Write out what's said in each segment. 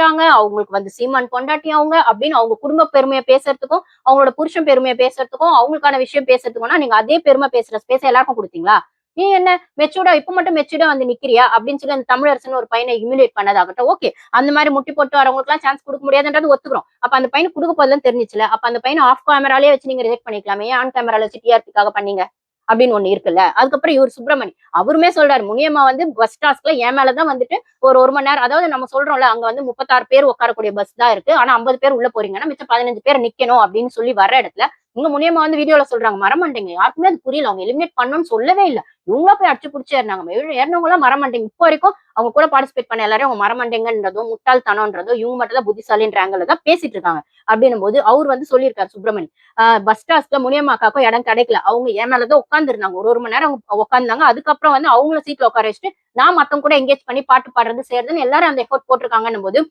நிக்கிறாங்க, அவங்களுக்கு வந்து சீமான் பொண்டாட்டி அவங்க அப்படின்னு அவங்க குடும்ப பெருமையை பேசுறதுக்கும், அவங்களோட புருஷன் பெருமையை பேசுறதுக்கும், அவங்களுக்கான விஷயம் பேசுறதுக்கும்னா நீங்க அதே பெருமை பேசுற ஸ்பேஸ் எல்லாருக்கும் கொடுத்தீங்களா? நீ என்ன மெச்சூர்டா இப்ப மட்டும் மெச்சூர்டா வந்து நிக்கிறியா அப்படின்னு சொல்லி அந்த தமிழரசன் ஒரு பையனை ஹியூமிலேட் பண்ணதாகட்டும். ஓகே, அந்த மாதிரி முட்டி போட்டு வரவங்களுக்கு எல்லாம் சான்ஸ் கொடுக்க முடியாதுன்றது ஒத்துக்கிறோம். அப்ப அந்த பையனுக்கு கொடுக்க போதுன்னு தெரிஞ்சுச்சுல, அப்ப அந்த பையனை ஆஃப் கேமராலே வச்சு நீங்க ரிஜெக்ட் பண்ணிக்கலாமே, ஏன் ஆன் கேமரால வச்சு டிஆர்பிக்காக பண்ணீங்க அப்படின்னு ஒண்ணு இருக்குல்ல. அதுக்கப்புறம் இவர் சுப்பிரமணி அவருமே சொல்றாரு, முனியம்மா வந்து பஸ் டாஸ்க்ல என் மேலதான் வந்துட்டு ஒரு மணி நேரம், அதாவது நம்ம சொல்றோம்ல அங்க வந்து 36 பேர் உட்காரக்கூடிய பஸ் தான் இருக்கு, ஆனா 50 பேர் உள்ள போறீங்கன்னா மிச்சம் 15 பேர் நிக்கணும் அப்படின்னு சொல்லி வர இடத்துல இங்க முனியம்மா வந்து வீடியோல சொல்றாங்க மரமண்டைங்க, யாருக்குமே அது புரியல, அவங்க எலிமினேட் பண்ணணும்னு சொல்லவே இல்ல, இவங்களா போய் அடிச்சு புடிச்சு ஏறினாங்க. ஏறினவங்க எல்லாம் மரமண்டைங்க. இப்போ வரைக்கும் அவங்க கூட பார்ட்டிசிபேட் பண்ண எல்லாரும் அவங்க மரமண்டைங்கன்றதும் முட்டாள்தனம்ன்றதும் இவங்க மட்டும் தான் புத்திசாலின்ற ஆங்கிள் தான் பேசிட்டு இருக்காங்க. அப்படின்னும் போது அவர் வந்து சொல்லியிருக்காரு சுப்பிரமணி, பஸ் டாஸ்க்ல முனியம்மாக்காக்கும் இடம் கிடைக்கல, அவங்க என் மேலதான் உட்கார்ந்து இருந்தாங்க, ஒரு மணி நேரம் உட்கார்ந்தாங்க. அதுக்கப்புறம் வந்து அவங்கள சீட்ல உட்கார வச்சுட்டு நான் மத்தவங்க கூட எங்கேஜ் பண்ணி பாட்டு பாடுறது செய்யறதுன்னு எல்லாரும் அந்த எஃபோர்ட் போட்டிருக்காங்கன்னும் போது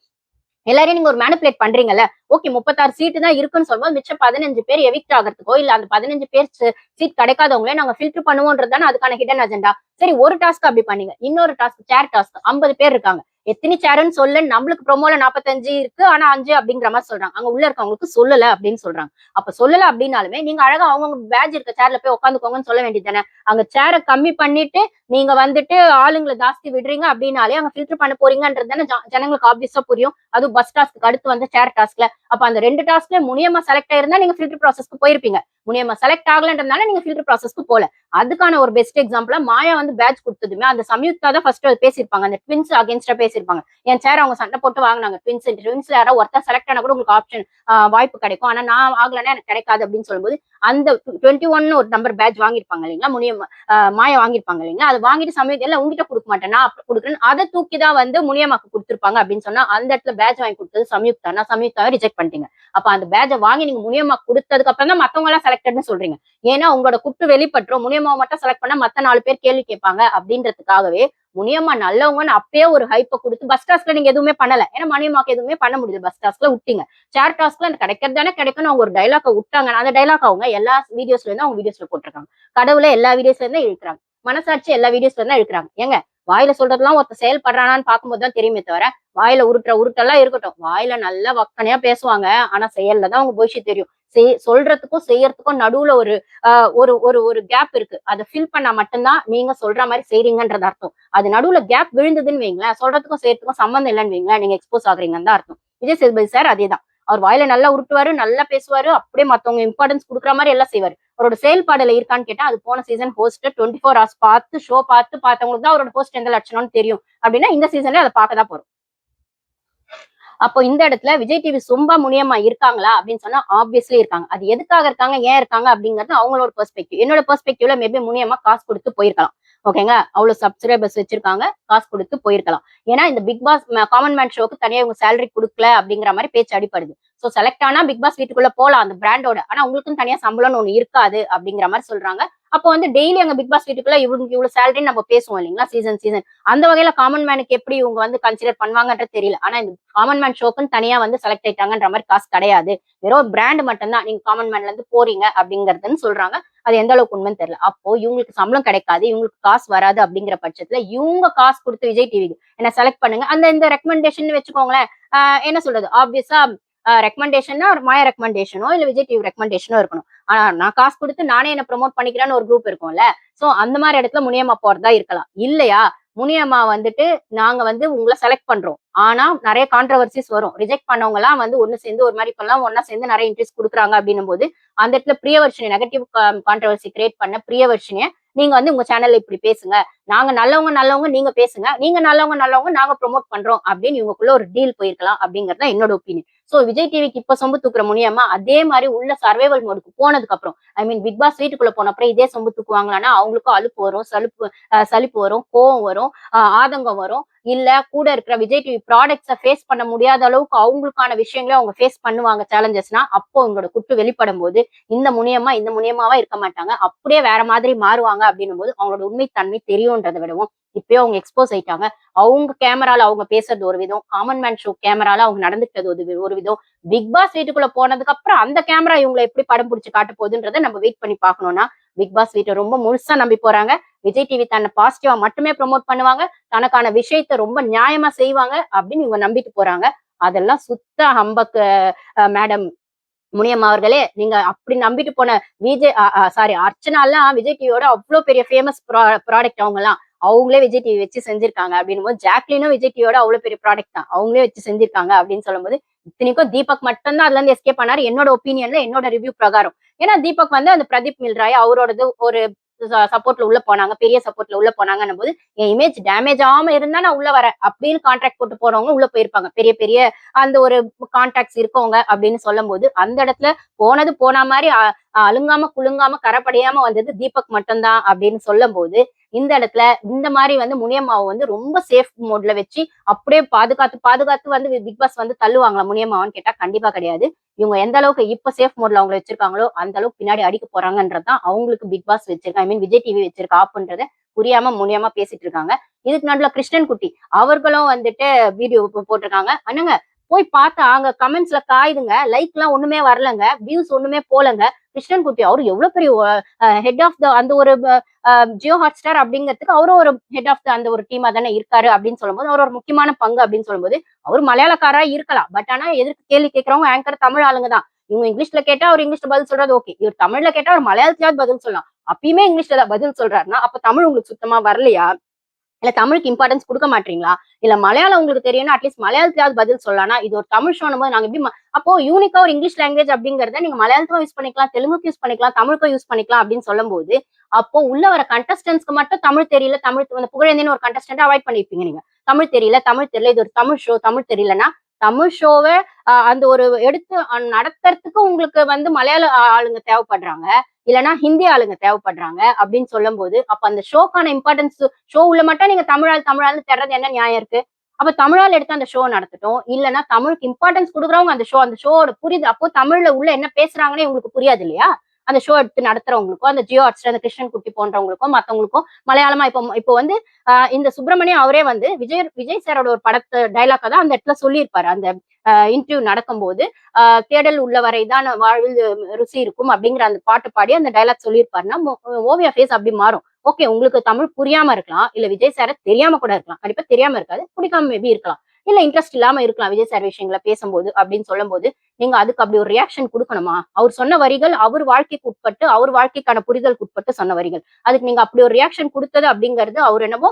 எல்லாரையும் நீங்க ஒரு மேனிபுலேட் பண்றீங்கல்ல. ஓகே, 36 சீட்டு தான் இருக்குன்னு சொல்லும்போது மிச்சம் 15 பேர் எவிக்ட் ஆகிறதுக்கோ இல்ல அந்த 15 பேர் சீட் கிடைக்காதவங்களே நாங்க ஃபில்டர் பண்ணுவோன்றது தானே அதுக்கான ஹிடன் அஜெண்டா. சரி, ஒரு டாஸ்க் அப்படி பண்ணீங்க, இன்னொரு டாஸ்க் சேர் டாஸ்க் 50 பேர் இருக்காங்க, எத்தனை சேர்ன்னு சொல்ல, நம்மளுக்கு ப்ரோமோல 45 இருக்கு ஆனா 5 அப்படிங்கிற மாதிரி சொல்றாங்க, அங்க உள்ள இருக்கவங்களுக்கு சொல்லல அப்படின்னு சொல்றாங்க. அப்ப சொல்லல அப்படின்னாலுமே நீங்க அழகா அவங்க பேட்ச் இருக்க சேர்ல போய் உட்காந்துக்கோங்கன்னு சொல்ல வேண்டியது தானே. அங்க சேரை கம்மி பண்ணிட்டு நீங்க வந்துட்டு ஆளுங்களை ஜாஸ்தி விடுறீங்க அப்படின்னாலே அங்க ஃபில்டர் பண்ண போறீங்கன்றது தானே ஜனங்களுக்கு ஆப்வியஸா புரியும். அதுவும் பஸ் டாஸ்க்கு அடுத்து வந்து சேர் டாஸ்க்ல. அப்ப அந்த 2 டாஸ்க்ல முனியம்மா செலக்ட் ஆயிருந்தா நீங்க ஃபில்டர் ப்ராசஸ்க்கு போயிருப்பீங்க. முனியம்மா செலக்ட் ஆகலன்றதுனால நீங்க ஃபில்டர் ப்ராசஸ்க்கு போல. அதுக்கான ஒரு பெஸ்ட் எக்ஸாம்பிளா மாயா வந்து பேட்ச் கொடுத்ததுமே அந்த சம்யுக்தா தான் ஃபர்ஸ்ட் பேசியிருப்பாங்க, அந்த ட்வின்ஸ் அகேன்ஸ்டா பேசியிருப்பாங்க. என் சேர் அவங்க சண்டை போட்டு வாங்கினாங்க, ட்வின்ஸ்ல யாராவது ஒருத்தர் செலக்ட் ஆனா கூட உங்களுக்கு ஆப்ஷன் வாய்ப்பு கிடைக்கும், ஆனா நான் ஆகலன்னா எனக்கு கிடைக்காது அப்படின்னு சொல்லும்போது அந்த 21 ஒரு நம்பர் பேட்ச் வாங்கியிருப்பாங்க இல்லைங்களா, முனியம்மா மாயா வாங்கியிருப்பாங்க இல்லைங்களா, அதை வாங்கிட்டு சமயத்துல எல்லாம் உங்ககிட்ட கொடுக்க மாட்டேன் நான் கொடுக்குறேன், அதை தூக்கிதான் வந்து முனியம்மாக்கு கொடுத்துருப்பாங்க அப்படின்னு சொன்னா அந்த இடத்துல பேட்ச் வாங்கி கொடுத்தது சம்யுக்தா. நான் சம்யுக்தாவை ரிஜெக்ட் பண்ணிட்டீங்க. அப்ப அந்த பேட்சை வாங்கி நீங்க முனியம்மா கொடுத்ததுக்கு அப்புறம் தான் மத்தவங்க எல்லாம் செலக்டட்னு சொல்றீங்க. ஏன்னா உங்களோட குட்டு வெளிப்பட்டுரும், முனியம்மாவை மட்டும் செலக்ட் பண்ணா மத்த 4 பேர் கேள்வி கேட்பாங்க அப்படின்றதுக்காகவே முனியம்மா நல்லவங்கன்னு அப்பயே ஒரு ஹைப்பை கொடுத்து பஸ் டாஸ்க்ல நீங்க எதுவுமே பண்ணல. ஏன்னா முனியம்மாக்கு எதுவுமே பண்ண முடியல, பஸ் டாஸ்க்ல விட்டீங்க. சேர் டாஸ்க்ல கிடைக்கிறது தானே கிடைக்கும்னு அவங்க ஒரு டைலாக விட்டாங்க. அந்த டைலாக் அவங்க எல்லா வீடியோஸ்ல இருந்து அவங்க வீடியோஸ்ல போட்டிருக்காங்க. கடவுளை எல்லா வீடியோஸ்ல இருந்தா இழுக்கிறாங்க, மனசாட்சி எல்லா வீடியோஸ்ல இருந்தா இழுக்கிறாங்க. ஏங்க, வாயில சொல்றதெல்லாம் ஒருத்த செயல்படுறானான்னு பார்க்கும்போதுதான் தெரியுமே தவிர, வாயில உருட்டெல்லாம் இருக்கட்டும், வாயில நல்லா வக்கனையா பேசுவாங்க, ஆனா செயல்ல தான் அவங்க போயிச்சு தெரியும். சொல்றதுக்கும் செய்யறதுக்கும் நடுவுல ஒரு ஒரு ஒரு ஒரு கேப் இருக்கு. அதை ஃபில் பண்ணா மட்டும்தான் நீங்க சொல்ற மாதிரி செய்றீங்கன்றது அர்த்தம். அது நடுவுல கேப் விழுந்ததுன்னு வைங்களேன், சொல்றதுக்கும் செய்யறதுக்கும் சம்மந்தம் இல்லைன்னு வைங்களேன், நீங்க எக்ஸ்போஸ் ஆகுறீங்கன்னு தான் அர்த்தம். விஜய் சேதுபதி சார் அதேதான். அவர் வாயில நல்லா உருட்டுவாரு, நல்லா பேசுவாரு, அப்படியே மத்தவங்க இம்பார்ட்டன்ஸ் கொடுக்குற மாதிரி எல்லாம் செய்வாரு. அவரோட செயல்பாடுல இருக்கான்னு கேட்டா அது போன சீசன் ஹோஸ்ட் 24 ஹவர்ஸ் பார்த்து ஷோ பார்த்தவங்களுக்கு தான் அவரோட ஹோஸ்ட் எந்த லட்சணம்னு தெரியும். அப்படின்னா இந்த சீசன்ல அதை பார்க்கதான் போறோம். அப்போ இந்த இடத்துல விஜய் டிவி சும்பா முனியம்மா இருக்காங்களா அப்படின்னு சொன்னா ஆப்வியஸ்லி இருக்காங்க. அது எதுக்காக இருக்காங்க, ஏன் இருக்காங்க அப்படிங்கிறது அவங்களோட பெர்ஸ்பெக்டிவ். என்னோட பெர்ஸ்பெக்டிவ்ல மேபி முனியம்மா காசு கொடுத்து போயிருக்கலாம். ஓகேங்க, அவ்வளவு சப்ஸ்கிரைபர்ஸ் வச்சிருக்காங்க, காசு கொடுத்து போயிருக்கலாம். ஏன்னா இந்த பிக் பாஸ் காமன் மேன் ஷோக்கு தனியா இவங்க சேலரி கொடுக்கல அப்படிங்கிற மாதிரி பேச்சு அடிப்படுது. சோ செலக்ட் ஆனா பிக் பாஸ் வீட்டுக்குள்ள போலாம் அந்த பிராண்டோட, ஆனா உங்களுக்கும் தனியா சம்பளம்னு ஒண்ணு இருக்காது அப்படிங்கிற மாதிரி சொல்றாங்க. அப்போ வந்து டெய்லி அங்க பிக் பாஸ் வீட்டுக்குள்ள இவங்களுக்கு இவ்வளவு சேலரி நம்ம பேசுவோம் இல்லைங்களா, சீசன் அந்த வகையில காமன் மேனுக்கு எப்படி இவங்க வந்து கன்சிடர் பண்ணுவாங்கன்றது தெரியல. ஆனா இந்த காமன் மேன் ஷோக்குன்னு தனியா வந்து செலக்ட் ஆயிட்டாங்கன்ற மாதிரி காசு கிடையாது, வெறும் பிராண்ட் மட்டும்தான் நீங்க காமன் மேன்ல இருந்து போறீங்க அப்படிங்கறதுன்னு சொல்றாங்க. அது எந்த அளவுக்கு உண்மைன்னு தெரியல. அப்போ இவங்களுக்கு சம்பளம் கிடைக்காது, இவங்களுக்கு காசு வராது அப்படிங்கிற பட்சத்துல இவங்க காசு கொடுத்து விஜய் டிவிக்கு என்ன செலக்ட் பண்ணுங்க அந்த இந்த ரெக்கமெண்டேஷன் வச்சுக்கோங்களேன். என்ன சொல்றது, ஆப்வியஸா ரெக்கமெண்டேஷன்னா மாயா ரெக்கமெண்டேஷனோ இல்ல விஜய் டிவி ரெக்கமெண்டேஷனோ இருக்கணும். ஆனா நான் காசு கொடுத்து நானே என்ன ப்ரொமோட் பண்ணிக்கிறேன்னு ஒரு குரூப் இருக்கும்ல, சோ அந்த மாதிரி இடத்துல முனியம்மா போறதா இருக்கலாம். இல்லையா, முனியம்மா வந்துட்டு நாங்க வந்து உங்களை செலக்ட் பண்றோம், ஆனா நிறைய கான்ட்ரவர்சிஸ் வரும், ரிஜெக்ட் பண்ணவங்க எல்லாம் வந்து ஒண்ணு சேர்ந்து ஒரு மாதிரி இப்பெல்லாம் ஒன்னா சேர்ந்து நிறைய இன்ட்ரெஸ்ட் கொடுக்குறாங்க அப்படின்னும் போது அந்த இடத்துல பிரியவர்ஷினி நெகட்டிவ் கான்ட்ரவர்சி கிரியேட் பண்ண பிரியவர்ஷினிய நீங்க வந்து உங்க சேனல்ல இப்படி பேசுங்க, நாங்க நல்லவங்க நீங்க பேசுங்க, நீங்க நல்லவங்க நாங்க ப்ரொமோட் பண்றோம் அப்படின்னு இவங்களுக்குள்ள ஒரு டீல் போயிருக்கலாம் அப்படிங்கறது என்னோட ஒப்பீனியன். சோ விஜய் டிவிக்கு இப்ப சொம்பு தூக்குற முனியம்மா அதே மாதிரி உள்ள சர்வைவல் மோடுக்கு போனதுக்கு அப்புறம், ஐ மீன் பிக் பாஸ் வீட்டுக்குள்ள போன அப்புறம் இதே சொம்பு தூக்குவாங்களான்னா அவங்களுக்கும் அலுப்பு வரும், சலிப்பு வரும், கோவம் வரும், ஆதங்கம் வரும். இல்ல கூட இருக்கிற விஜய் டிவி ப்ராடக்ட்ஸை ஃபேஸ் பண்ண முடியாத அளவுக்கு அவங்களுக்கான விஷயங்களே அவங்க ஃபேஸ் பண்ணுவாங்க சேலஞ்சஸ்னா, அப்போ உங்களோட குட்டு வெளிப்படும் போது இந்த முனியம்மாவா இருக்க மாட்டாங்க, அப்படியே வேற மாதிரி மாறுவாங்க அப்படின்னும் போது அவங்களோட உண்மைத்தன்மை தெரியும்ன்றதை விடவும் இப்பயே அவங்க எக்ஸ்போஸ் ஆயிட்டாங்க. அவங்க கேமரால அவங்க பேசுறது ஒரு விதம், காமன் மேன் ஷோ கேமரால அவங்க நடந்துக்கிட்டது ஒரு விதம், பிக் பாஸ் வீட்டுக்குள்ள போனதுக்கு அப்புறம் அந்த கேமரா இவங்களை எப்படி படம் பிடிச்சு காட்ட போகுதுன்றதை நம்ம வெயிட் பண்ணி பார்க்கணும்னா, பிக் பாஸ் வீட்டை ரொம்ப முழுசா நம்பி போறாங்க. விஜய் டிவி தன்னை பாசிட்டிவா மட்டுமே ப்ரொமோட் பண்ணுவாங்க, தனக்கான விஷயத்த ரொம்ப நியாயமா செய்வாங்க அப்படின்னு இவங்க நம்பிட்டு போறாங்க. அதெல்லாம் சுத்த ஹம்பக் மேடம் முனியம்மா அவர்களே. நீங்க அப்படி நம்பிட்டு போன விஜய் சாரி அர்ச்சனா எல்லாம் விஜய் டிவியோட அவ்வளவு பெரிய ஃபேமஸ் ப்ராடக்ட் அவங்க எல்லாம். அவங்களே விஜய் டிவி வச்சு செஞ்சிருக்காங்க அப்படின்னு போது, ஜாக்லினும் விஜய் டிவியோட அவ்வளவு பெரிய ப்ராடக்ட் தான். அவங்களே வச்சு செஞ்சிருக்காங்க அப்படின்னு சொல்லும்போது, இத்தனைக்கும் தீபக் மட்டும் தான் அதுல இருந்து எஸ்கேப் பண்ணாரு. என்னோட ஒப்பீனியன்ல, என்னோட ரிவ்யூ பிரகாரம். ஏன்னா தீபக் வந்து அந்த பிரதீப் மில்ராய் அவரோடது ஒரு சப்போர்ட்ல உள்ள போனாங்க, பெரிய சப்போர்ட்ல உள்ள போனாங்கன்னும் போது, என் இமேஜ் டேமேஜ் ஆகாம இருந்தா நான் உள்ள வரேன் அப்படின்னு கான்ட்ராக்ட் போட்டு போறவங்க உள்ள போயிருப்பாங்க. பெரிய பெரிய அந்த ஒரு கான்டாக்ட்ஸ் இருக்கவங்க அப்படின்னு சொல்லும் போது, அந்த இடத்துல போனது போன மாதிரி அலுங்காம குலுங்காம கரைப்படியாம வந்தது தீபக் மட்டும்தான் அப்படின்னு சொல்லும் போது, இந்த இடத்துல இந்த மாதிரி வந்து முனியம்மாவை வந்து ரொம்ப சேஃப் மோட்ல வச்சு அப்படியே பாதுகாத்து பாதுகாத்து வந்து பிக் பாஸ் வந்து தள்ளுவாங்களா முனியம்மாவான்னு கேட்டா கண்டிப்பா கிடையாது. இவங்க எந்த அளவுக்கு இப்ப சேஃப் மோட்ல அவங்க வச்சிருக்காங்களோ அந்த அளவுக்கு பின்னாடி அடிக்க போறாங்கன்றதுதான் அவங்களுக்கு பிக் பாஸ் வச்சிருக்கா, ஐ மீன் விஜய் டிவி வச்சிருக்கா ஆப்புன்றத புரியாம முனியமா பேசிட்டு இருக்காங்க. இதுக்கு நடுவுல கிருஷ்ணன் குட்டி அவர்களும் வந்துட்டு வீடியோ போட்டிருக்காங்க. அண்ணங்க போய் பார்த்தா அங்க கமெண்ட்ஸ்ல காயுதுங்க, லைக் எல்லாம் ஒண்ணுமே வரலங்க, வியூஸ் ஒண்ணுமே போலங்க. கிருஷ்ணன் குட்டி அவரு எவ்வளவு பெரிய ஹெட் ஆஃப் த அந்த ஒரு ஜியோ ஹாட் ஸ்டார் அப்படிங்கிறதுக்கு அவரும் ஒரு ஹெட் ஆஃப் த அந்த ஒரு டீமா தானே இருக்காரு அப்படின்னு சொல்லும்போது, அவர் ஒரு முக்கியமான பங்கு அப்படின்னு சொல்லும்போது, அவர் மலையாளக்காரா இருக்கலாம். பட் ஆனா எதிர்த்து கேள்வி கேட்கறவங்க ஆங்கர் தமிழ் ஆளுங்க தான். இவங்க இங்கிலீஷ்ல கேட்டா அவர் இங்கிலீஷ்ல பதில் சொல்றது ஓகே. இவர் தமிழ்ல கேட்டா அவர் மலையாளத்திலாவது பதில் சொல்லலாம். அப்பயுமே இங்கிலீஷ்ல தான் பதில் சொல்றாருன்னா, அப்ப தமிழ் உங்களுக்கு சுத்தமா வரலையா? இல்ல தமிழுக்கு இம்பார்ட்டன்ஸ் குடுக்க மாட்டீங்களா? இல்ல மலையாளம் உங்களுக்கு தெரியும்னா அட்லீஸ்ட் மலையாளத்திலாவது பதில் சொல்லலாம்னா, இது ஒரு தமிழ் ஷோன்னும் போது நாங்க எப்படி அப்போ யூனிக்கா ஒரு இங்கிலீஷ் லாங்குவேஜ் அப்படிங்கிறத நீங்க மலையாளத்துக்கும் யூஸ் பண்ணிக்கலாம், தெலுங்குக்கு யூஸ் பண்ணிக்கலாம், தமிழுக்கும் யூஸ் பண்ணிக்கலாம் அப்படின்னு சொல்லும்போது, அப்போ உள்ள வர கண்டஸ்டன்ட்ஸ்க்கு மட்டும் தமிழ் தெரியல, தமிழ் வந்து புகழேந்தின்னு ஒரு கண்டஸ்டன்ட் அவாய்ட் பண்ணிருப்பீங்க நீங்க. தமிழ் தெரியல, தமிழ் தெரியல, இது ஒரு தமிழ் ஷோ, தமிழ் தெரியலன்னா, தமிழ் ஷோவ அந்த ஒரு எடுத்து நடத்துறதுக்கு உங்களுக்கு வந்து மலையாள ஆளுங்க தேவைப்படுறாங்க. இல்லன்னா ஹிந்தி ஆளுங்க தேவைப்படுறாங்க அப்படின்னு சொல்லும்போது, அப்ப அந்த ஷோக்கான இம்பார்ட்டன்ஸ் ஷோ உள்ள மட்டும் நீங்க தமிழ் ஆள்னு தேடுறது என்ன நியாயம் இருக்கு? அப்ப தமிழ் ஆள் எடுத்து அந்த ஷோ நடத்தட்டும். இல்லன்னா தமிழுக்கு இம்பார்ட்டன்ஸ் குடுக்குறவங்க அந்த ஷோவோட புரியுது. அப்போ தமிழ்ல உள்ள என்ன பேசுறாங்கன்னே உங்களுக்கு புரியாது இல்லையா? அந்த ஷோ எடுத்து நடத்துறவங்களுக்கும், அந்த ஜியோ ஹாட்ஸ்டார், அந்த கிருஷ்ணன் குட்டி போன்றவங்களுக்கும், மத்தவங்களுக்கும் மலையாளமா இப்போ வந்து இந்த சுப்பிரமணியம் அவரே வந்து விஜய் சாரோட ஒரு படத்த டயலாக்க தான் அந்த இடத்துல சொல்லியிருப்பாரு. அந்த இன்டர்வியூ நடக்கும்போது, தேடல் உள்ளவரைதான் வாழ்வில் ருசி இருக்கும் அப்படிங்கிற அந்த பாட்டு பாடி அந்த டயலாக் சொல்லியிருப்பாருன்னா, ஓவியா ஃபேஸ் அப்படி மாறும். ஓகே உங்களுக்கு தமிழ் புரியாம இருக்கலாம். இல்ல விஜய் சார தெரியாம கூட இருக்கலாம். கண்டிப்பா தெரியாம இருக்காது. பிடிக்காம மேபி இருக்கலாம். இல்ல இன்ட்ரெஸ்ட் இல்லாம இருக்கலாம் விஜய் சார் விஷயங்கள பேசும்போது அப்படின்னு சொல்லும்போது, நீங்க அதுக்கு அப்படி ஒரு ரியாக்ஷன் குடுக்கணுமா? அவர் சொன்ன வரிகள் அவர் வாழ்க்கைக்கு உட்பட்டு, அவர் வாழ்க்கைக்கான புரிதலுக்கு உட்பட்டு சொன்ன வரிகள். அதுக்கு நீங்க அப்படி ஒரு ரியாக்ஷன் குடுத்தது அப்படிங்கிறது அவர் என்னமோ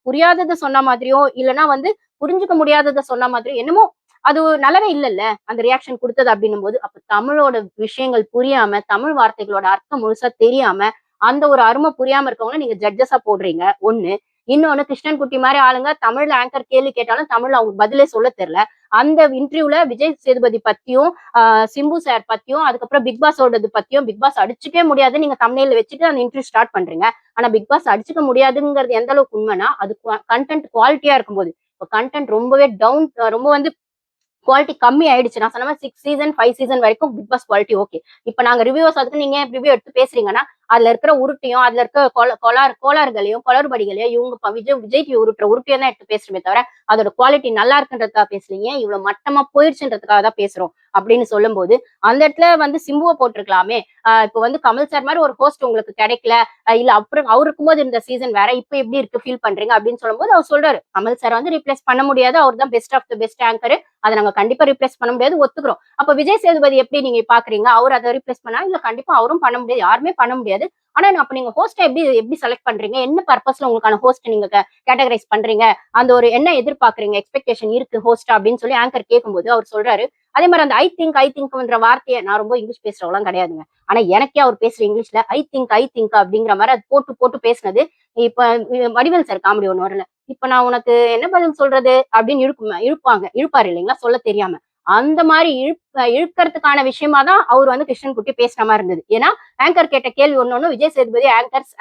புரியாதத சொன்ன மாதிரியோ, இல்லன்னா வந்து புரிஞ்சுக்க முடியாதத சொன்ன மாதிரியோ என்னமோ அது நல்லாவே இல்லல்ல. அந்த ரியாக்ஷன் குடுத்தது அப்படின்னும்போது, அப்ப தமிழோட விஷயங்கள் புரியாம, தமிழ் வார்த்தைகளோட அர்த்தம் முழுசா தெரியாம, அந்த ஒரு அரும புரியாம இருக்கவங்கள நீங்க ஜட்ஜஸா போடுறீங்க. 1. இன்னொன்னு கிருஷ்ணன் குட்டி மாரி ஆளுங்க தமிழ்ல ஆங்கர் கேள்வி கேட்டாலும் தமிழ்ல அவங்களுக்கு பதிலே சொல்ல தெரியல. அந்த இன்டர்வியூல விஜய் சேதுபதி பத்தியும், சிம்பு சார் பத்தியும், அதுக்கப்புறம் பிக் பாஸோடது பத்தியும், பிக் பாஸ் அடிச்சுக்கவே முடியாது நீங்க தம்ப்நெயில்ல வச்சுட்டு அந்த இன்டர்வியூ ஸ்டார்ட் பண்றீங்க. ஆனா பிக் பாஸ் அடிச்சுக்க முடியாதுங்கிறது எந்த அளவுக்கு உண்மைன்னா, அது கன்டென்ட் குவாலிட்டியா இருக்கும்போது. இப்ப கன்டென்ட் ரொம்பவே டவுன் ரொம்ப வந்து குவாலிட்டி கம்மி ஆயிடுச்சு. நான் சொன்ன மாரி 6 சீசன், 5 சீசன் வரைக்கும் பிக் பாஸ் குவாலிட்டி ஓகே. இப்ப நாங்க ரிவ்யூவர்ஸ் அதுக்கு நீங்க ரிவ்யூ எடுத்து பேசுறீங்கன்னா, அதுல இருக்கிற உருட்டையும், அதுல இருக்க கோளாறுகளையும், குளறுபடிகளையும் இவங்க விஜய் டிவி உருட்டுற உருட்டையும் தான் எடுத்து பேசுறோமே தவிர, அதோட குவாலிட்டி நல்லா இருக்குன்றதுக்காக பேசலீங்க. இவ்வளவு மட்டமா போயிடுச்சுன்றதுக்காக தான் பேசுறோம் அப்படின்னு சொல்லும்போது, அந்த இடத்துல வந்து சிம்புவ போட்டிருக்கலாமே. இப்ப வந்து கமல் சார் மாரி ஒரு ஹோஸ்ட் உங்களுக்கு கிடைக்கல. இல்ல அப்புறம் அவரு இருக்கும்போது இந்த சீசன் வேற. இப்ப எப்படி இருக்கு ஃபீல் பண்றீங்க அப்படின்னு சொல்லும்போது அவர் சொல்றாரு. கமல் சார் வந்து ரீப்ளேஸ் பண்ண முடியாது. அவர் தான் best of the best anchor. அத நாங்க கண்டிப்பா ரீப்ளேஸ் பண்ண முடியாது ஒத்துக்கிறோம். அப்ப விஜய் சேதுபதி எப்படி நீங்க பாக்குறீங்க? அவர் அத ரீப்ளேஸ் பண்ணா இல்ல கண்டிப்பா அவரும் பண்ண முடியாது. யாருமே பண்ண முடியாது. ஆனா அப்ப நீங்க ஹோஸ்ட எப்படி எப்படி செலக்ட் பண்றீங்க? என்ன பர்ப்பஸ்ல உங்களுக்கான ஹோஸ்ட் நீங்க கேட்டகரைஸ் பண்றீங்க? அந்த ஒரு என்ன எதிர்பார்க்கறீங்க? எக்ஸ்பெக்டேஷன் இருக்கு ஹோஸ்ட் அப்படின்னு சொல்லி ஆங்கர் கேட்கும்போது அவர் சொல்றாரு. அதே மாதிரி அந்த ஐ திங்க்ன்ற வார்த்தைய நான் ரொம்ப இங்கிலீஷ் பேசுறவங்கலாம் கிடையாதுங்க. ஆனா எனக்கே அவர் பேசுற இங்கிலீஷ்ல ஐ திங்க் அப்படிங்கிற மாதிரி அது போட்டு போட்டு பேசினது. இப்ப வடிவேல் சார் காமெடி ஒண்ணு வரல. இப்ப நான் உனக்கு என்ன பதில் சொல்றது அப்படின்னு இழுப்பாரு இல்லைங்களா சொல்ல தெரியாம. அந்த மாதிரி இழுக்கிறதுக்கான விஷயமா தான் அவர் வந்து கிருஷ்ணன் குட்டி பேசுற மாதிரி இருந்தது. ஏன்னா ஆங்கர் கேட்ட கேள்வி ஒண்ணு விஜய் சேதுபதி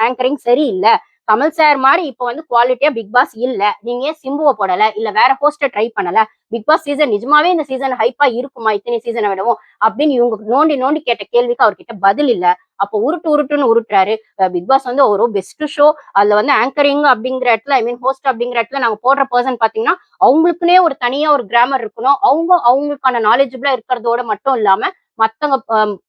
ஆங்கரிங் சரியில்ல. கமல் சார் மாதிரி இப்ப வந்து குவாலிட்டியா பிக் பாஸ் இல்ல. நீங்க ஏன் சிம்புவை போடல? இல்ல வேற ஹோஸ்ட ட்ரை பண்ணல? பிக் பாஸ் சீசன் நிஜமாவே இந்த சீசன் ஹைப்பா இருக்குமா இத்தனை சீசனை விடவும் அப்படின்னு இவங்க நோண்டி நோண்டி கேட்ட கேள்விக்கு அவர்கிட்ட பதில் இல்ல. அப்போ உருட்டுன்னு உருட்டுறாரு. பிக் பாஸ் வந்து ஒரு பெஸ்ட் ஷோ. அதுல வந்து ஆங்கரிங் அப்படிங்கிற இடத்துல ஐ மீன் ஹோஸ்ட் அப்படிங்கிற இடத்துல நாங்க போடுற பர்சன் பாத்தீங்கன்னா அவங்களுக்குன்னே ஒரு தனியா ஒரு கிராமர் இருக்கணும். அவங்களுக்கான நாலேஜபிளா இருக்கிறதோட மட்டும் இல்லாம மத்தவங்க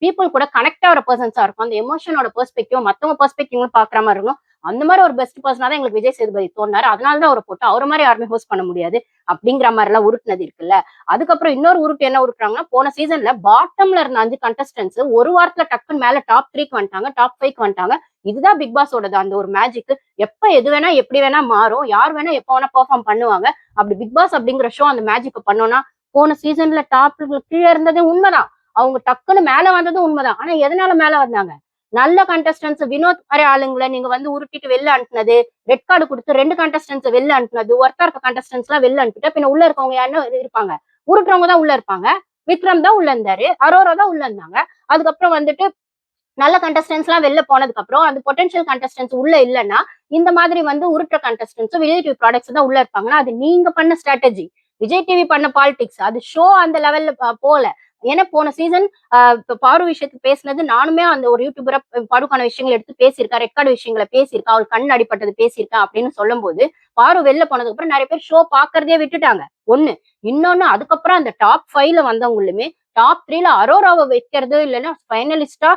பீப்புள் கூட கனெக்ட் ஆகிற பர்சன்ஸா இருக்கும். அந்த எமோஷனோட பெர்ஸ்பெக்டிவ் மத்தவங்க பெர்ஸ்பெக்டிவ் பாக்குற மாதிரி இருக்கும். அந்த மாதிரி ஒரு பெஸ்ட் பர்சனா தான் எங்களுக்கு விஜய் சேதுபதி தோணாரு, அதனாலதான் அவரை போட்டோம், அவரை மாதிரி யாருமே ஹோஸ்ட் பண்ண முடியாது அப்படிங்கிற மாதிரி எல்லாம் உருட்டுனது இருக்குல்ல. அதுக்கப்புறம் இன்னொரு உருட்டு என்ன உருட்டுறாங்கன்னா, போன சீசன்ல பாட்டம்ல இருந்த 5 கண்டஸ்டன்ஸ் ஒரு வாரத்துல டக்குன்னு மேல டாப் 3க்கு வந்துட்டாங்க, டாப் 5க்கு வந்துட்டாங்க. இதுதான் பிக் பாஸோடது அந்த ஒரு மேஜிக். எப்ப எது வேணா எப்படி வேணா மாறும், யார் வேணா எப்ப வேணா பெர்ஃபார்ம் பண்ணுவாங்க. அப்படி பிக் பாஸ் அப்படிங்கிற ஷோ அந்த மேஜிக் பண்ணோம்னா, போன சீசன்ல டாப்ல கீழே இருந்தது உண்மைதான், அவங்க டக்குன்னு மேல வந்தது உண்மைதான். ஆனா எதனால மேல வந்தாங்க? நல்ல கண்டஸ்டன்ஸ் வினோத் மாதிரி ஆளுங்களை நீங்க வந்து உருட்டிட்டு வெளில அனுப்புனது, ரெட் கார்டு கொடுத்து 2 கண்டஸ்டன்ஸ் வெளில அனுப்புனது, ஒருத்தா இருக்க கண்டஸ்டன்ஸ் எல்லாம் வெளில அனுப்பிட்டு பின்ன உள்ள இருக்கவங்க யாருன்னு இருப்பாங்க? உருட்டுறவங்க தான் உள்ள இருப்பாங்க. விக்ரம் தான் உள்ள இருந்தாரு, அரோரா தான் உள்ள இருந்தாங்க. அதுக்கப்புறம் வந்துட்டு நல்ல கண்டஸ்டன்ஸ் எல்லாம் வெளில போனதுக்கு அப்புறம் அந்த பொட்டன்ஷியல் கண்டஸ்டன்ஸ் உள்ள இல்லைன்னா இந்த மாதிரி வந்து உருட்டுற கண்டஸ்டன்ஸும் விஜய் டிவி ப்ராடக்ட்ஸ் தான் உள்ள இருப்பாங்கன்னா அது நீங்க பண்ண ஸ்ட்ராட்டஜி. விஜய் டிவி பண்ண பாலிடிக்ஸ் அது ஷோ அந்த லெவல்ல போல. ஏன்னா போன சீசன் இப்ப பாரு விஷயத்துக்கு பேசினது நானுமே அந்த ஒரு யூடியூபரா பாருக்கான விஷயங்களை எடுத்து பேசியிருக்கா, ரெக்கார்டு விஷயங்களை பேசியிருக்கா, அவள் கண் அடிப்பட்டது பேசியிருக்கா அப்படின்னு சொல்லும் போது பாரு வெளில போனதுக்கு அப்புறம் நிறைய பேர் ஷோ பாக்குறதே விட்டுட்டாங்க. ஒண்ணு. இன்னொன்னு அதுக்கப்புறம் அந்த டாப் 5ல வந்தவங்களுமே டாப் 3ல அரோராவை வைக்கிறது இல்லைன்னா ஃபைனலிஸ்டா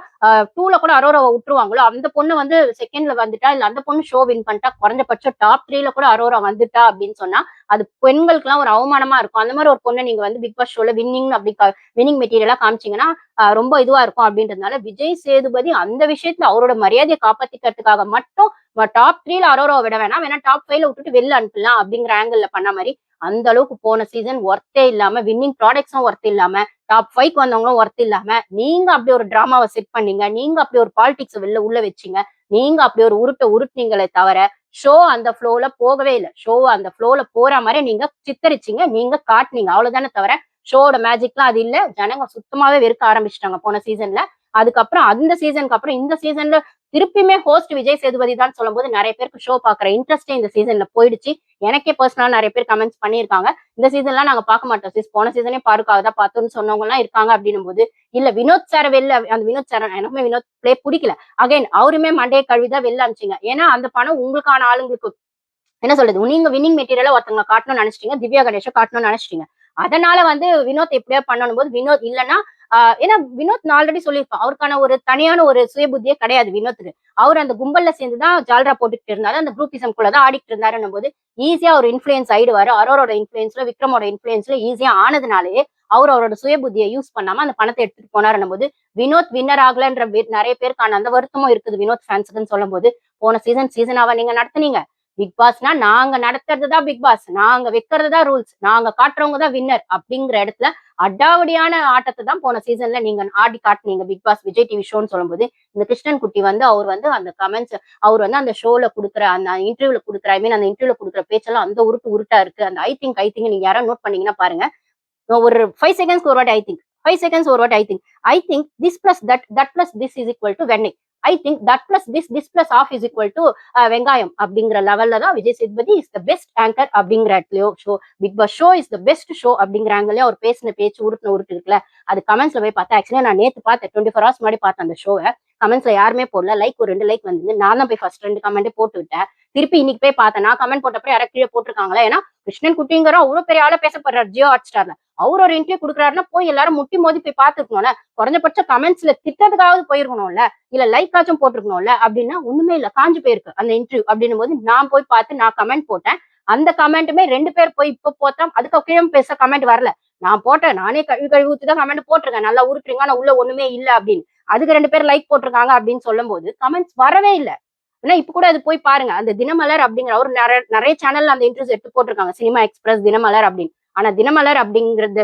2ல கூட அரோராவை விட்டுருவாங்களோ, அந்த பொண்ணு வந்து செகண்ட்ல வந்துட்டா இல்ல அந்த பொண்ணு ஷோ வின் பண்ணிட்டா, குறைஞ்சபட்சம் டாப் 3ல கூட அரோரா வந்துட்டா அப்படின்னு சொன்னா அது பெண்களுக்கு எல்லாம் ஒரு அவமானமா இருக்கும். அந்த மாதிரி ஒரு பொண்ணை நீங்க வந்து பிக் பாஸ் ஷோல வின்னிங் அப்படி வின்னிங் மெட்டீரியலா காமிச்சீங்கன்னா ரொம்ப இதுவா இருக்கும் அப்படின்றதுனால விஜய் சேதுபதி அந்த விஷயத்துல அவரோட மரியாதையை காப்பாத்திக்கிறதுக்காக மட்டும் டாப் 3ல அரோராவை விட வேணாம், வேணா டாப் 5ல விட்டுட்டு வெளில அனுப்பலாம் அப்படிங்கிற ஆங்கிள் பண்ண மாதிரி அந்த அளவுக்கு போன சீசன் ஒர்த்தே இல்லாம, வின்னிங் ப்ராடக்ட்ஸும் ஒர்த் இல்லாம, டாப் 5க்கு வந்தவங்களும் ஒர்த் இல்லாம, நீங்க அப்படி ஒரு டிராமாவை செட் பண்ணீங்க, நீங்க அப்படி ஒரு பாலிடிக்ஸ் வெளில உள்ள வச்சீங்க, நீங்க அப்படி ஒரு உருட்டுனீங்களே தவிர ஷோ அந்த ஃப்ளோல போகவே இல்லை. ஷோ அந்த ஃப்ளோல போற மாதிரி நீங்க சித்தரிச்சீங்க, நீங்க காட்டுனீங்க, அவ்வளவுதானே தவிர ஷோட மேஜிக்லாம் அது இல்ல. ஜனங்க சுத்தமாவே வெறுக்க ஆரம்பிச்சிட்டாங்க போன சீசன்ல. அதுக்கப்புறம் அந்த சீசனுக்கு அப்புறம் இந்த சீசன்ல திருப்பியுமே ஹோஸ்ட் விஜய் சேதுபதி தான் சொல்லும் போது நிறைய பேருக்கு ஷோ பாக்குற இன்ட்ரெஸ்டே இந்த சீசன்ல போயிடுச்சு. எனக்கே பர்சனலா நிறைய பேர் கமெண்ட்ஸ் பண்ணியிருக்காங்க, இந்த சீசன்லாம் நாங்க பார்க்க மாட்டோம் சிஸ், போன சீசனே பாருக்காக தான் பார்த்தோம்னு சொன்னவங்க எல்லாம் இருக்காங்க. அப்படின்னும் போது இல்ல வினோத் சார் வெளில அந்த வினோத் சார் எனக்குமே வினோத் பிளே பிடிக்கல. அகைன் அவருமே மண்டே கழுவிதான் வெளில அனுப்பிச்சிங்க. ஏன்னா அந்த பணம் உங்களுக்கான ஆளுங்களுக்கு என்ன சொல்றது, நீங்க வின்னிங் மெட்டீரியலா ஒருத்தவங்க காட்டணும்னு நினைச்சிட்டீங்க, திவ்யா கணேஷை காட்டணும்னு நினைச்சிட்டீங்க. அதனால வந்து வினோத் எப்படியா பண்ணணும் போது வினோத் இல்லைன்னா ஏன்னா வினோத் நான் ஆல்ரெடி சொல்லியிருப்பேன், அவருக்கான ஒரு தனியான ஒரு சுய புத்தியே கிடையாது வினோத்துக்கு. அவர் அந்த கும்பல்ல சேர்ந்துதான் ஜால்ரா போட்டுக்கிட்டு இருந்தாரு, அந்த குரூப்பிசம் குள்ளதான் ஆடிட்டு இருந்தாருன்னும் போது ஈஸியா ஒரு இன்ஃபுளுயன்ஸ் ஆயிடுவாரு. அரோரோட இன்ஃபுளுயன்ஸ்ல விக்ரமோட இன்ஃபுளுயன்ஸ்ல ஈஸியா ஆனதுனாலே அவரோட சுய புத்தியை யூஸ் பண்ணாம அந்த பணத்தை எடுத்துட்டு போனாருன்னும் போது வினோத் வின்னர் ஆகலன்ற நிறைய பேருக்கான அந்த வருத்தமும் இருக்குது வினோத் ஃபேன்ஸுக்குன்னு சொல்லும் போது போன சீசனாவா நீங்க நடத்துனீங்க? பிக் பாஸ்னா நாங்க நடத்துறதுதான் பிக் பாஸ், நாங்க வைக்கிறது தான் ரூல்ஸ், நாங்க காட்டுறவங்க தான் வின்னர் அப்படிங்கிற இடத்துல அடாவடியான ஆட்டத்தை தான் போன சீசன்ல நீங்க ஆடி காட்டுனீங்க பிக் பாஸ் விஜய் டிவி ஷோன்னு சொல்லும்போது இந்த கிருஷ்ணன் குட்டி வந்து அவர் வந்து அந்த கமெண்ட்ஸ் அவர் வந்து அந்த ஷோல கொடுக்குற அந்த இன்டர்வியூல கொடுக்குற அந்த இன்டர்வியூல கொடுக்குற பேச்செல்லாம் அந்த உருட்டா இருக்கு. அந்த ஐ திங்க் நீங்க யாரும் நோட் பண்ணீங்கன்னா பாருங்க, ஒரு 5 செகண்ட்ஸ்க்கு ஒரு வாட்டி ஐ திங்க், 5 செகண்ட்ஸ் ஒரு வாட்டி I think this plus that plus this is equal to வெண்ணெய், I think that plus this plus half is equal to வெங்காயம் அப்படிங்கிற லெவல்ல தான் Vijay Sethupathi is the best anchor அப்படிங்கிற இடத்துலயோ show Bigg Boss show is the best show அப்படிங்கிற ஆங்கிலயோ அவர் பேசின பேச்சு உருட்டு இருக்குல்ல. அது கமெண்ட்ஸ்ல போய் பார்த்தா ஆக்சுவலா நான் நேத்து பார்த்தேன், 24 ஹவர்ஸ் முன்னாடி பார்த்தேன் அந்த ஷோவை. கமெண்ட்ஸ்ல யாருமே போடல, லைக் ஒரு 2 லைக் வந்து நான் தான் போய் ஃபர்ஸ்ட் 2 கமெண்டே போட்டு விட்டேன். திருப்பி இன்னைக்கு போய் பார்த்தேன், நான் கமெண்ட் போட்டப்ப யாரும் கீழே போட்டிருக்காங்களா, ஏன்னா கிருஷ்ணன் குட்டிங்கிற அவ்வளவு பெரிய ஆளா பேசப்படுறாரு ஜியோ ஹாட் ஸ்டார்ல, அவர் ஒரு இன்டர்வியூ கொடுக்குறாருன்னா போய் எல்லாரும் முட்டி மோதி போய் பார்த்துருக்கணும்ல, குறைஞ்சபட்ச கமெண்ட்ஸ்ல திட்டத்துக்காவது போயிருக்கணும்ல, இல்ல லைக் ஆச்சும் போட்டிருக்கணும்ல. அப்படின்னா ஒண்ணுமே இல்ல, காஞ்சு போயிருக்கு அந்த இன்டர்வியூ. அப்படின்னும் போது நான் போய் பார்த்து நான் கமெண்ட் போட்டேன். அந்த கமெண்ட்டுமே 2 பேர் போய் இப்ப போட்டோம், அதுக்கு கீழே பேச கமெண்ட் வரல. நான் போட்டேன், நானே கழுவி ஊத்தி தான் கமெண்ட் போட்டிருக்கேன், நல்லா உருட்டுறீங்க ஆனா உள்ள ஒண்ணுமே இல்ல அப்படின்னு. அதுக்கு 2 பேர் லைக் போட்டிருக்காங்க அப்படின்னு சொல்லும் போது கமெண்ட்ஸ் வரவே இல்ல. ஏன்னா இப்ப கூட அது போய் பாருங்க, அந்த தினமலர் அப்படிங்கிற ஒரு நிறைய சேனல்ல அந்த இன்டர்வியூஸ் எடுத்து போட்டிருக்காங்க, சினிமா எக்ஸ்பிரஸ், தினமலர் அப்படின்னு. ஆனா தினமலர் அப்படிங்கிறது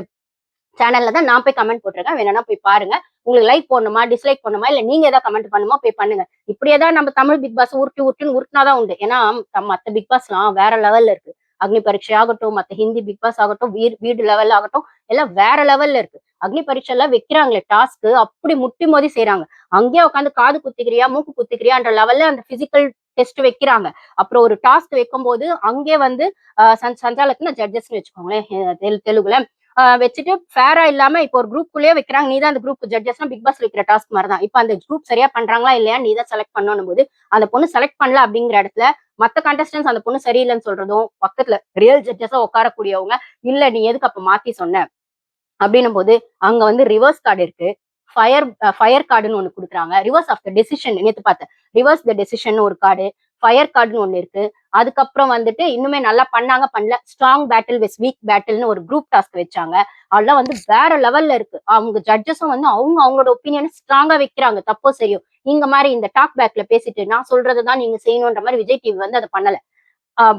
சேனல்ல தான் நான் போய் கமெண்ட் போட்டிருக்கேன், வேணும்னா போய் பாருங்க. உங்களுக்கு லைக் போடணுமா டிஸ்லைக் பண்ணுமா இல்ல நீங்க ஏதாவது கமெண்ட் பண்ணுமா போய் பண்ணுங்க. இப்படியேதான் நம்ம தமிழ் பிக் பாஸ் உருட்டுனாதான் உண்டு. ஏன்னா மத்த பிக் பாஸ் எல்லாம் வேற லெவல்ல இருக்கு. அக்னி பரீட்சை ஆகட்டும், மத்த ஹிந்தி பிக் பாஸ் ஆகட்டும், வீடு லெவல் ஆகட்டும், எல்லாம் வேற லெவல்ல இருக்கு. அக்னி பரீட்சை எல்லாம் வைக்கிறாங்களே டாஸ்க், அப்படி முட்டி மோதி செய்யறாங்க. அங்கேயே உட்காந்து காது குத்திக்கிறியா மூக்கு குத்திக்கிறியான்ற லெவல்ல அந்த பிசிக்கல் டெஸ்ட் வைக்கிறாங்க. அப்புறம் ஒரு டாஸ்க் வைக்கும் போது அங்கே வந்து சஞ்சாலத்துல ஜட்ஜஸ்ன்னு வச்சுக்கோங்களேன் தெலுங்குல வச்சுட்டு ஃபேரா இல்லாம இப்போ ஒரு குரூப்புக்குள்ளேயே வைக்கிறாங்க, நீதான் அந்த குரூப் ஜட்ஜஸ்னா பிக் பாஸ் வைக்கிற டாஸ்க் மாதிரி தான். இப்ப அந்த குரூப் சரியா பண்றாங்களா இல்லையா நீதான் செலக்ட் பண்ணணும் போது அந்த பொண்ணு செலக்ட் பண்ணல அப்படிங்கிற இடத்துல மத்த கண்டஸ்டன்ஸ் அந்த பொண்ணு சரியில்லைன்னு சொல்றதும், பக்கத்துல ரியல் ஜட்ஜஸா உட்காரக்கூடியவங்க இல்ல நீ எதுக்கு அப்ப மாத்தி சொன்ன அப்படின்னும் போது அங்க வந்து ரிவர்ஸ் கார்டு இருக்கு, ஃபயர் கார்டுன்னு ஒண்ணு கொடுக்குறாங்க, ரிவர்ஸ் ஆஃப் த டெசிஷன் நேத்து பார்த்தேன், ரிவர்ஸ் த டெசிஷன் ஒரு கார்டு, ஃபயர் கார்டுன்னு ஒண்ணு இருக்கு. அதுக்கப்புறம் வந்துட்டு இன்னுமே நல்லா பண்ணாங்க பண்ணல ஸ்ட்ராங் பேட்டில் வித் வீக் பேட்டில்னு ஒரு குரூப் டாஸ்க் வச்சாங்க. அதெல்லாம் வந்து வேற லெவல்ல இருக்கு. அவங்க ஜட்ஜஸும் வந்து அவங்களோட ஒப்பீனியன் ஸ்ட்ராங்கா வைக்கிறாங்க. தப்போ சரியோ. நீங்க மாதிரி இந்த டாக் பேக்ல பேசிட்டு நான் சொல்றதை தான் நீங்க செய்யணுன்ற மாதிரி விஜய் டிவி வந்து அதை பண்ணல.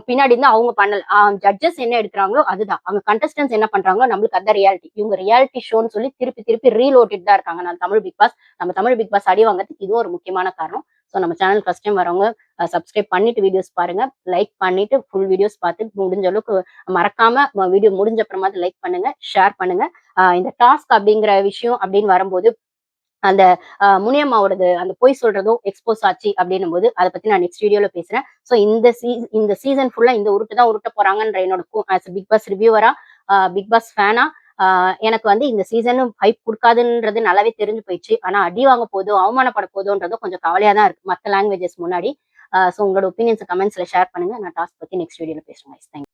பின்னாடி இருந்து அவங்க பண்ணல. ஜட்ஜஸ் என்ன எடுக்கிறாங்களோ அதுதான். அவங்க கண்டஸ்டன்ஸ் என்ன பண்றாங்களோ நம்மளுக்கு அதான் ரியாலிட்டி. இவங்க ரியாலிட்டி ஷோன்னு சொல்லி திருப்பி திருப்பி ரீலோட்டிட்டு தான் இருக்காங்க. நான் தமிழ் பிக் பாஸ் நம்ம தமிழ் பிக் பாஸ் அடி வாங்குறதுக்கு இதுவும் ஒரு முக்கியமான காரணம். ஸோ நம்ம சேனல் ஃபர்ஸ்ட் டைம் வரவங்க சப்ஸ்கிரைப் பண்ணிட்டு வீடியோஸ் பாருங்க. லைக் பண்ணிட்டு ஃபுல் வீடியோஸ் பார்த்து முடிஞ்ச அளவுக்கு மறக்காம வீடியோ முடிஞ்ச அப்புறமா லைக் பண்ணுங்க, ஷேர் பண்ணுங்க. இந்த டாஸ்க் அப்படிங்கிற விஷயம் அப்படின்னு வரும்போது அந்த முனியம்மாவோடது அந்த பொய் சொல்றதும் எக்ஸ்போஸ் ஆச்சு அப்படின்னும் போது அதை பத்தி நான் நெக்ஸ்ட் வீடியோல பேசுறேன். ஸோ இந்த சீசன் ஃபுல்லா இந்த உருட்டு தான் உருட்ட போறாங்கன்ற என்னோட பிக் பாஸ் ரிவ்யூவரா, பிக் பாஸ் ஃபேனா, எனக்கு வந்து இந்த சீசனும் ஹைப் கொடுக்காதுன்றது நல்லாவே தெரிஞ்சு போயிடுச்சு. ஆனா அடி வாங்க போதோ அவமானப்பட போதோன்றதும் கொஞ்சம் கவலையா தான் இருக்கு மற்ற லாங்குவேஜஸ் முன்னாடி. ஸோ உங்களோட ஒப்பீனியன்ஸ் கமெண்ட்ஸ்ல ஷேர் பண்ணுங்க. நான் டாஸ்க் பத்தி நெக்ஸ்ட் வீடியோல பேசுறேன். தேங்க்யூ.